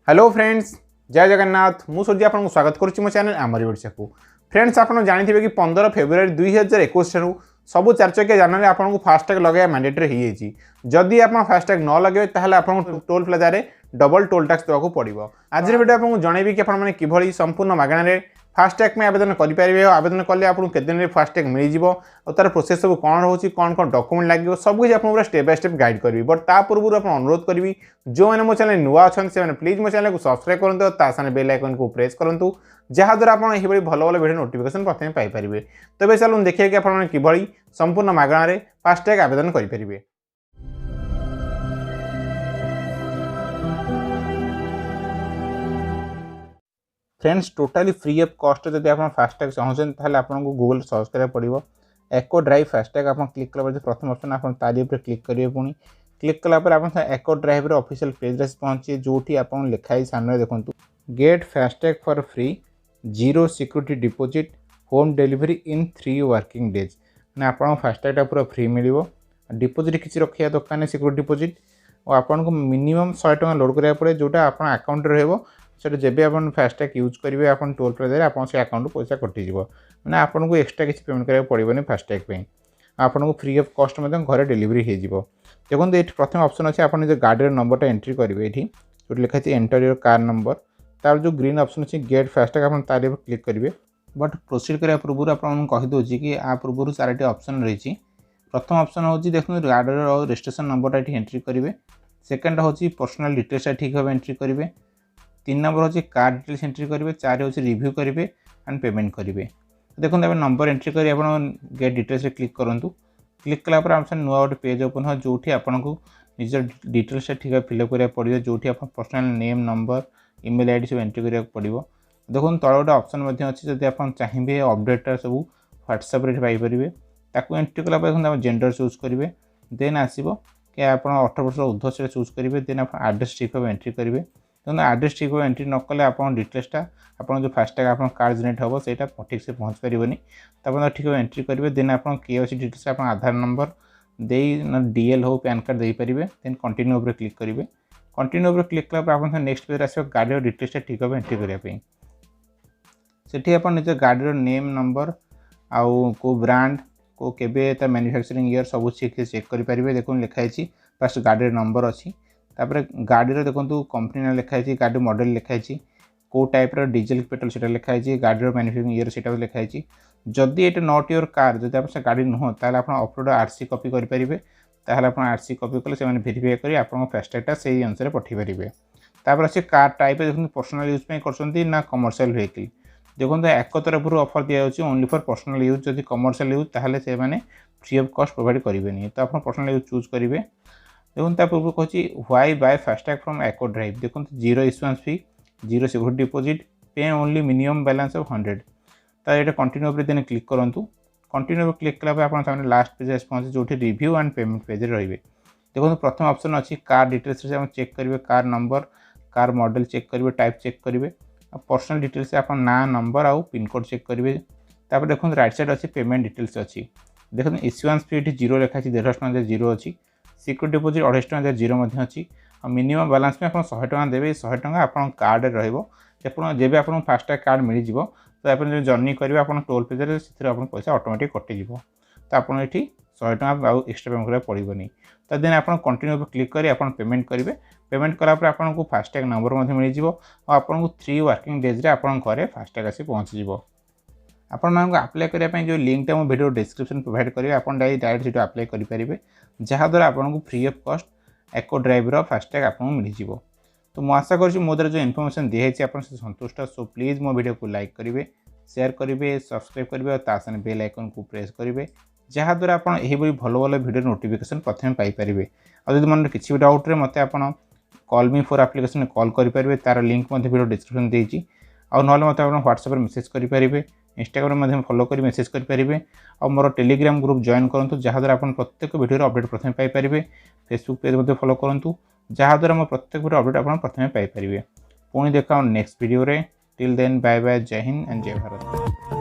Hello friends, जय जगन्नाथ। मु सूर्य आपको स्वागत करुच्ची मो चैनल आमरी ओडिशा को। फ्रेंड्स, आप जानते कि 15 फेब्रुआरी 2021 ठार सब चार चकिया जान में आपको फास्टैग लगे मैंडेटरी हो। जदि आप फास्टैग न लगे ताहले आपको टोल प्लाजा रे डबल टोल टैक्स देवाक पड़ो। आज वीडियो आपको जनइबी कि आपने किभली संपूर्ण मागणार फास्टैग में आवेदन करेंगे। आवेदन कले आपको केते दिन फास्टैग मिल जाव और तार प्रोसेस सब कौन रोचे, कौन कौन डॉक्यूमेंट लगे, सब कुछ आपको स्टेप बाय स्टेप गाइड करी। बट ता पूर्व आप अनुरोध करी जो मैंने मो चैनल नुआ अच्छा से प्लीज मो चैनल को सब्सक्राइब करूँ, सामने बेल आइकन को प्रेस करूँ, जहाद्वारा आप भल भल वीडियो नोटिफिकेशन प्रथम पाइपर। तेज चलो देखिए कि आपने किभली संपूर्ण मागणार फास्टैग आवेदन करेंगे। Friends, totally free of cost जब आप फास्टैग चाहते आपको गूगल सर्च करा पड़ो एको ड्राइव फास्टैग। आप क्लिक कला प्रथम ऑप्शन आप तारी क्लिक करेंगे। पुणी क्लिक कलापर आप एको ड्राइव ऑफिशियल पेज पहुंचे जो आप लिखाई सामने देखूँ get FASTag for free, zero security deposit, home delivery in 3 working days. मैंने आपको फास्टैगटा पूरा फ्री मिल। डिपोजिट किसी रखा दरकार सिक्योरिटी डिपोजिट और आपको मिनिमम 100 टका लोड करा पड़े जोटा आप अकाउंट रहा जब आप फास्टैग यूज करेंगे आप टोल प्लाजा आप अकाउंट पैसा कटिज मैंने आपको एक्सट्रा किसी पेमेंट करा पड़ोनी फास्टैग पे। आपको फ्री ऑफ कॉस्ट घर डिलीवरी हो। देखो ये प्रथम ऑप्शन अच्छे आप गाड़ी नंबरटा एंट्री करेंगे ये जो लिखा है एंटर योर कार नंबर। तार जो ग्रीन ऑप्शन अच्छे गेट फास्टैग आप तार क्लिक करेंगे। बट प्रोसीड करने पूर्व आपको कहीदे कि आ पूर्व 4टी ऑप्शन रही। प्रथम ऑप्शन हूँ देखो गाड़ी रजिस्ट्रेशन नंबरटा ये एंट्री करेंगे। सेकेंड हूँ पर्सनल डिटेल्सटा ठीक भाव एंट्री करेंगे। 3 नंबर हूँ कार डिटेल्स एंट्री करेंगे। 4 हूँ रिव्यू करेंगे एंड पेमेंट करेंगे। देखो अब नंबर एंट्री कर गेट डिटेल्स क्लिक करूँ। क्लिक कलापर आप नुआ गोटे पेज ओपन हो जो आपको निज डिटेल्स ठीक है फिलअप करा पड़ो जो आप personal name number email ID सब एंट्री करा पड़ो। देखो तले गोटे ऑप्शन अच्छे जब आप चाहिए अपडेटा सब व्हाट्सएप पाइपर ताकू एंट्री कलापर देखो आप जेंडर चूज करेंगे। देन आसो कि आप 18 वर्ष ऊर्ध्व से चूज करेंगे। देन आप एड्रेस ठीक भाव एंट्री करेंगे। देखो एड्रेस ठीक भाव एंट्री न कले आप डिटेल्सटा आप जो फास्टैग आप कार्ड जेनेट हम से ठीक से पहुँच पारे तो ठीक भाव एंट्री करेंगे। देन आप किए अच्छे डिटेल्स आप आधार नंबर दे डीएल हो पैन कार्ड दे पारे। देन कंटिन्यू उपर क्लिक करेंगे। कंटिन्यू उपर क्लिक कला आप नेक्स्ट पेज आस गाड़ी डिटेल्सटा ठीक भाव एंट्री करने से आप निज गाड़ी नेम नंबर आउ को ब्रांड को केबे ता मैन्युफैक्चरिंग ईयर सब चेक करेंगे। देखो लिखाई फास्ट गाड़ी नंबर अच्छी तापर गाड़ी देखो कंपनी ना लिखाई गाड़ी मॉडल लिखाई को टाइप डीजेल पेट्रोल से लिखाई गाड़ी मैन्युफैक्चरिंग ईयर से लिखाई। जदि ये नॉट योर कार जब आप गाड़ी नुह ताल आप अपलोड आरसी कॉपी करेंगे। ताहले आप आरसी कॉपी कले से भेरीफाई कर आप फास्टैगटा से अनुसार पठेपारे। तापर अच्छे कार टाइप देखो पर्सनल यूज कर ना कमर्शियल व्हीकल। देखो एक तरफ ऑफर दि जाऊँगी ओनली फॉर पर्सनल यूज। जब कमर्शियल यूज ताहले से फ्री ऑफ कॉस्ट प्रोवाइड करेंगे तो आप पर्सनल यूज चूज करेंगे। देखो पूर्व कहूँ why buy FASTag from Acko drive. देखो zero issuance fee, zero security deposit, pay only minimum balance of 100। तो ये कंटिन्यू पर देन क्लिक करूँ। कंटिन्यू क्लिक कला आप लास्ट पेज पहुँचे जो रिव्यू एंड पेमेंट पेज रे। देखो प्रथम ऑप्शन अच्छी कार डिटेल्स से चेक करेंगे। Car number car model check करेंगे, टाइप चेक करेंगे, पर्सनल डिटेल्स आप ना नंबर आउ पिन कोड चेक करेंगे। तापर देखो राइट साइड अच्छी पेमेंट डिटेल्स अच्छी। देखो इश्यूएंस फी ये जीरो लिखाई 150 टका जीरो अच्छी। सिक्योरिटी डिपोजिट 250 टका जीरो अच्छी। मिनिमम बैलेंस में आप 100 टका देवे। 100 टका आप कार्ड जब आप फास्टैग कार्ड मिल जाव तो आप जो जर्नी करेंगे आप टोल प्लाजा से पैसा ऑटोमेटिक कटिज। तो आप ये 100 टका एक्सट्रा पेमेंट करा पड़ोनी। तो देन आप कंटिन्यू पर क्लिक कर पेमेंट करेंगे। पेमेंट कलापर आपको फास्टैग नंबर मिल जाव और आपको 3 वर्किंग डेज आप घरे फास्टैग आसी पहुँची। आपको अप्लाई करने जो लिंकटा मो वीडियो डिस्क्रिप्शन प्रोवाइड करेंगे आप डायरेक्ट से अप्लाई करेंगे जहाद्वारा आपको free of cost echo drive FASTag आपको मिल जाव। तो मुझे आशा करुँच मो द्वारा जो इनफॉरमेशन दिखाई आप संतुष्ट। सो प्लीज मो वीडियो को लाइक करेंगे, शेयर करेंगे, सब्सक्राइब करेंगे और सामने बेल आइकन को प्रेस करेंगे जहाद्वारा आप भल भल वीडियो नोटिफिकेशन प्रथम पाइपर। और मन किसी भी डाउट रे मते आप call me for application call करेंगे। तार लिंक वीडियो डिस्क्रिप्शन देती और ना मत व्हाट्सएप मेसेज करेंगे, इंस्टाग्राम फॉलो कर मेसेज करेंगे और मोर टेलीग्राम ग्रुप जॉइन करूँ जहाद्वारा आप प्रत्येक वीडियो अपडेट प्रथम पाइपर। फेसबुक पेज मत फॉलो करूँ जहाद्वारा मोर प्रत्येक वीडियो अपडेट आप प्रथम पाइपर। पुणी देखा नेक्स्ट वीडियो रे। टिल देन बाय बाय, जय हिंद एंड जय भारत।